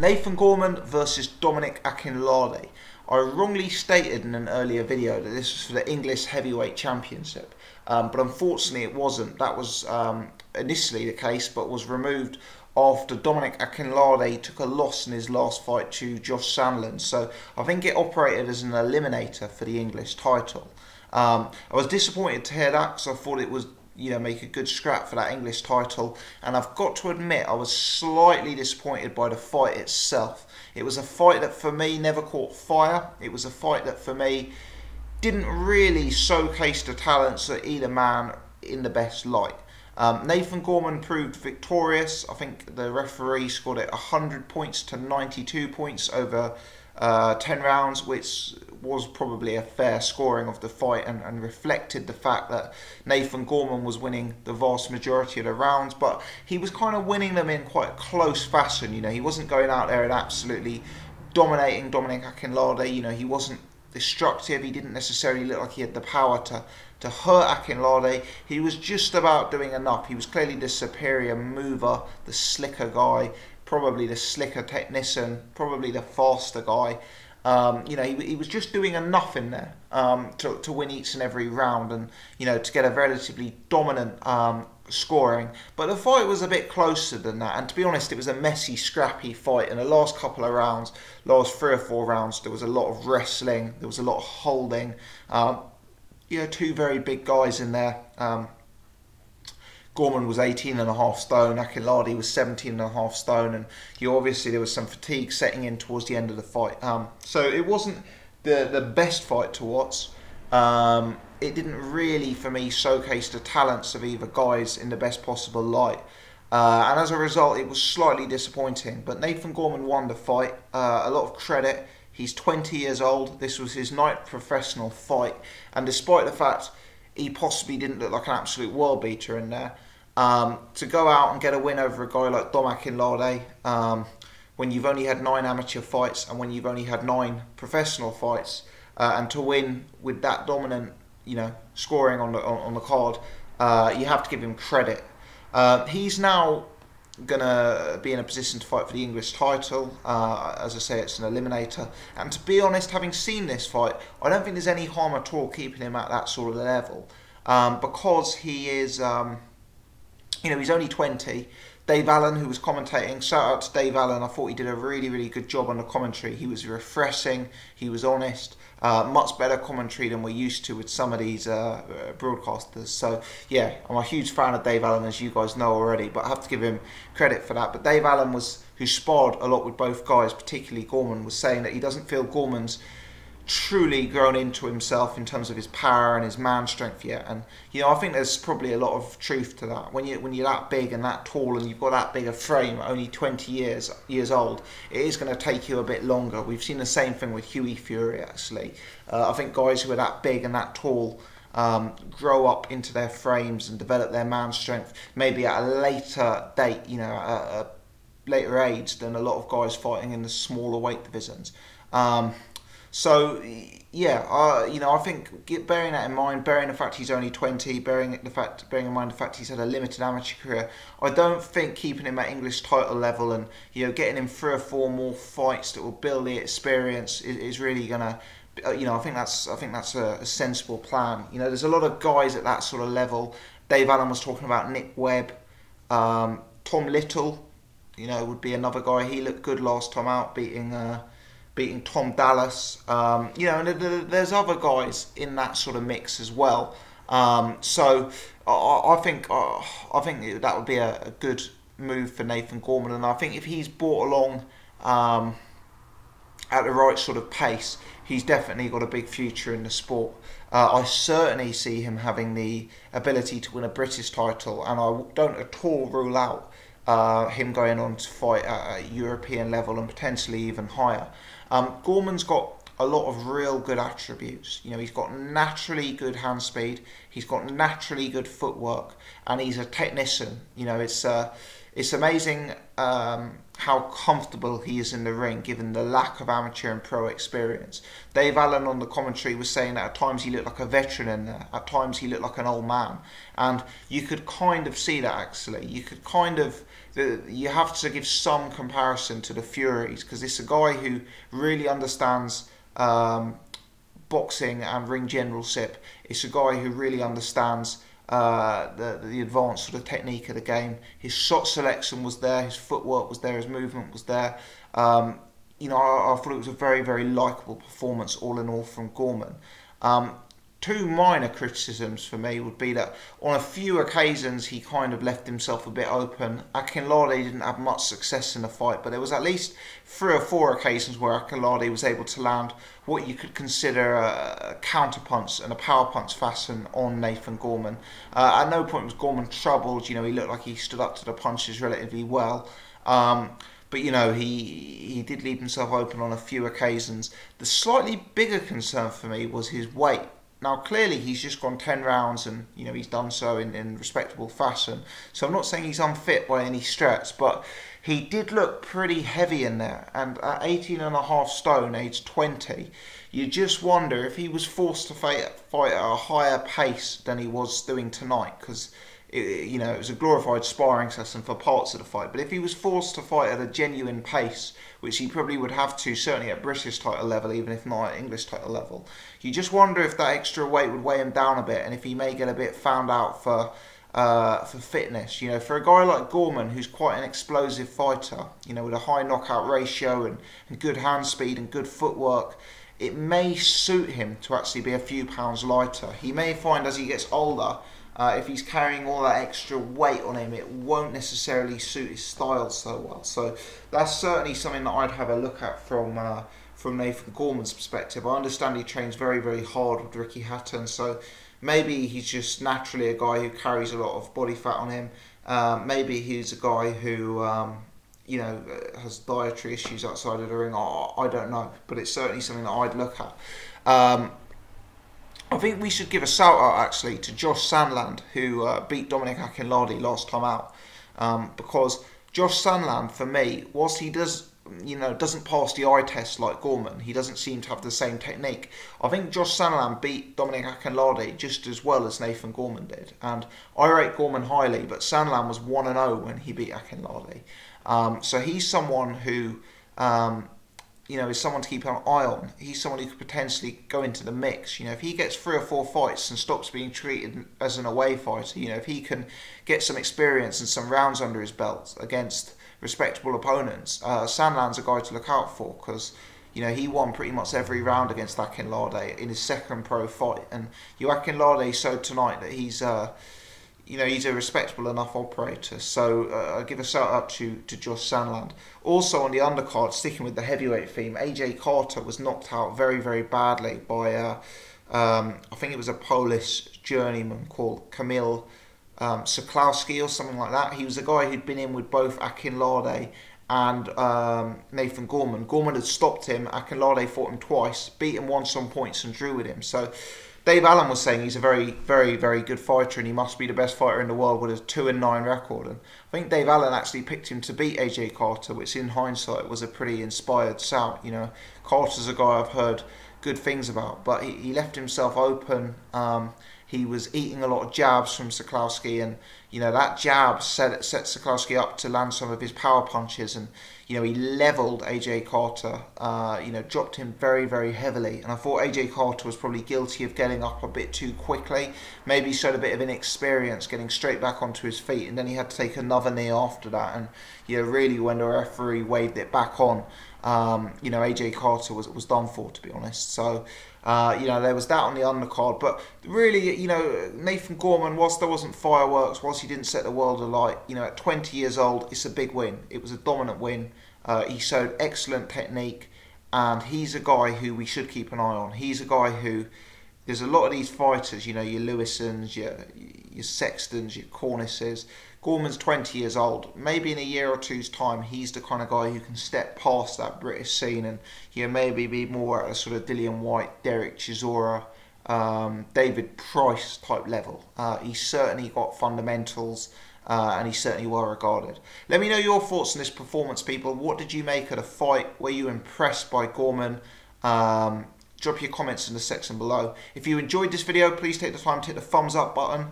Nathan Gorman versus Dominic Akinlade. I wrongly stated in an earlier video that this was for the English Heavyweight Championship, but unfortunately it wasn't. That was initially the case, but was removed after Dominic Akinlade took a loss in his last fight to Josh Sandland. So I think it operated as an eliminator for the English title. I was disappointed to hear that because I thought it was, make a good scrap for that English title, and I've got to admit I was slightly disappointed by the fight itself. It was a fight that for me never caught fire. It was a fight that for me didn't really showcase the talents of either man in the best light. Nathan Gorman proved victorious. I think the referee scored it 100 points to 92 points over 10 rounds, which was probably a fair scoring of the fight and reflected the fact that Nathan Gorman was winning the vast majority of the rounds, but he was kind of winning them in quite a close fashion. He wasn't going out there and absolutely dominating Dominic Akinlade. He wasn't destructive. He didn't necessarily look like he had the power to hurt Akinlade. He was just about doing enough. He was clearly the superior mover, the slicker guy, probably the slicker technician, probably the faster guy. He was just doing enough in there to win each and every round, and to get a relatively dominant scoring. But the fight was a bit closer than that, and to be honest, it was a messy, scrappy fight. In the last couple of rounds, last 3 or 4 rounds, there was a lot of wrestling, there was a lot of holding. Two very big guys in there. Gorman was 18.5 stone, Akinlade was 17.5 stone, and obviously there was some fatigue setting in towards the end of the fight. So it wasn't the best fight to watch. It didn't really, for me, showcase the talents of either guys in the best possible light. And as a result, it was slightly disappointing. But Nathan Gorman won the fight. A lot of credit. He's 20 years old. This was his 9th professional fight. And despite the fact he possibly didn't look like an absolute world beater in there, to go out and get a win over a guy like Dom Akinlade, when you've only had 9 amateur fights and when you've only had 9 professional fights, and to win with that dominant, scoring on the card, you have to give him credit. He's now gonna be in a position to fight for the English title. As I say, it's an eliminator, and to be honest, having seen this fight, I don't think there's any harm at all keeping him at that sort of level, because he is, he's only 20. Dave Allen, who was commentating, shout out to Dave Allen. I thought he did a really, really good job on the commentary. He was refreshing, he was honest, much better commentary than we're used to with some of these broadcasters. So yeah, I'm a huge fan of Dave Allen, as you guys know already, but I have to give him credit for that. But Dave Allen, who sparred a lot with both guys, particularly Gorman, was saying that he doesn't feel Gorman's truly grown into himself in terms of his power and his man strength yet. And I think there's probably a lot of truth to that. When you're that big and that tall and you've got that big a frame, only 20 years old, it is going to take you a bit longer. We've seen the same thing with Hughie Fury, actually. I think guys who are that big and that tall grow up into their frames and develop their man strength maybe at a later date, at a later age than a lot of guys fighting in the smaller weight divisions. So yeah, I think bearing that in mind, bearing the fact he's only 20, bearing in mind the fact he's had a limited amateur career, I don't think keeping him at English title level and getting him 3 or 4 more fights that will build the experience is really gonna. I think that's a sensible plan. There's a lot of guys at that sort of level. Dave Allen was talking about Nick Webb, Tom Little, would be another guy. He looked good last time out, beating Tom Dallas, and there's other guys in that sort of mix as well. So I think that would be a good move for Nathan Gorman, and I think if he's brought along at the right sort of pace, he's definitely got a big future in the sport. I certainly see him having the ability to win a British title, and I don't at all rule out him going on to fight at a European level and potentially even higher. Gorman's got a lot of real good attributes. He's got naturally good hand speed, he's got naturally good footwork, and he's a technician. It's amazing how comfortable he is in the ring given the lack of amateur and pro experience. Dave Allen on the commentary was saying that at times he looked like a veteran in there, at times he looked like an old man, and you could kind of see that actually. You could kind of, you have to give some comparison to the Furies, because it's a guy who really understands boxing and ring generalship. It's a guy who really understands the advanced sort of technique of the game. His shot selection was there, his footwork was there, his movement was there. You know, I thought it was a very, very likeable performance all in all from Gorman. Two minor criticisms for me would be that on a few occasions he kind of left himself a bit open. Akinlade didn't have much success in the fight, but there was at least 3 or 4 occasions where Akinlade was able to land what you could consider a counter-punch and a power punch fashion on Nathan Gorman. At no point was Gorman troubled. You know, he looked like he stood up to the punches relatively well. But, you know, he did leave himself open on a few occasions. The slightly bigger concern for me was his weight. Now, clearly, he's just gone 10 rounds and, you know, he's done so in respectable fashion. So I'm not saying he's unfit by any stretch, but he did look pretty heavy in there. And at 18.5 stone, age 20, you just wonder if he was forced to fight at a higher pace than he was doing tonight, because you know, it was a glorified sparring session for parts of the fight. But if he was forced to fight at a genuine pace, which he probably would have to, certainly at British title level, even if not at English title level, you just wonder if that extra weight would weigh him down a bit, and if he may get a bit found out for fitness. You know, for a guy like Gorman, who's quite an explosive fighter, you know, with a high knockout ratio and good hand speed and good footwork, it may suit him to actually be a few pounds lighter. He may find as he gets older, if he's carrying all that extra weight on him, it won't necessarily suit his style so well. So that's certainly something that I'd have a look at from Nathan Gorman's perspective. I understand he trains very, very hard with Ricky Hatton, so maybe he's just naturally a guy who carries a lot of body fat on him. Maybe he's a guy who you know, has dietary issues outside of the ring. I don't know, but it's certainly something that I'd look at. I think we should give a shout out actually to Josh Sandland, who beat Dominic Akinlade last time out, because Josh Sandland, for me, whilst he does, you know, doesn't pass the eye test like Gorman, he doesn't seem to have the same technique. I think Josh Sandland beat Dominic Akinlade just as well as Nathan Gorman did, and I rate Gorman highly, but Sandland was 1-0 when he beat Akinlade. So he's someone who, you know, is someone to keep an eye on. He's someone who could potentially go into the mix. You know, if he gets 3 or 4 fights and stops being treated as an away fighter, you know, if he can get some experience and some rounds under his belt against respectable opponents, Sandland's a guy to look out for, because, you know, he won pretty much every round against Akinlade in his second pro fight. And Akinlade showed tonight that he's you know, he's a respectable enough operator. So I give a shout out to Josh Sandland. Also on the undercard, sticking with the heavyweight theme, AJ Carter was knocked out very, very badly by I think it was a Polish journeyman called Kamil Sokolowski or something like that. He was a guy who'd been in with both Akinlade and Nathan Gorman. Gorman had stopped him. Akinlade fought him twice, beat him once on points and drew with him. So Dave Allen was saying he's a very, very, very good fighter and he must be the best fighter in the world with a 2-9 record. And I think Dave Allen actually picked him to beat AJ Carter, which in hindsight was a pretty inspired shout. You know, Carter's a guy I've heard good things about, but he left himself open. He was eating a lot of jabs from Sokolowski, and you know that jab set Sokolowski up to land some of his power punches, and you know he levelled AJ Carter. You know, dropped him very, very heavily, and I thought AJ Carter was probably guilty of getting up a bit too quickly. Maybe he showed a bit of inexperience getting straight back onto his feet, and then he had to take another knee after that. And you know, really, when the referee waved it back on, you know, AJ Carter was done for, to be honest. So. You know, there was that on the undercard, but really, you know, Nathan Gorman, whilst there wasn't fireworks, whilst he didn't set the world alight, you know, at 20 years old, it's a big win. It was a dominant win. He showed excellent technique, and he's a guy who we should keep an eye on. He's a guy who, there's a lot of these fighters, you know, your Lewisons, your Sextons, your Cornices. Gorman's 20 years old. Maybe in a year or two's time, he's the kind of guy who can step past that British scene and, you know, maybe be more at a sort of Dillian Whyte, Derek Chisora, David Price type level. He's certainly got fundamentals and he's certainly well regarded. Let me know your thoughts on this performance, people. What did you make of the fight? Were you impressed by Gorman? Drop your comments in the section below. If you enjoyed this video, please take the time to hit the thumbs up button.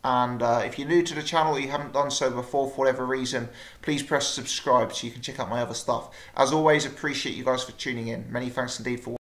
And if you're new to the channel or you haven't done so before for whatever reason, please press subscribe so you can check out my other stuff. As always, appreciate you guys for tuning in. Many thanks indeed for watching.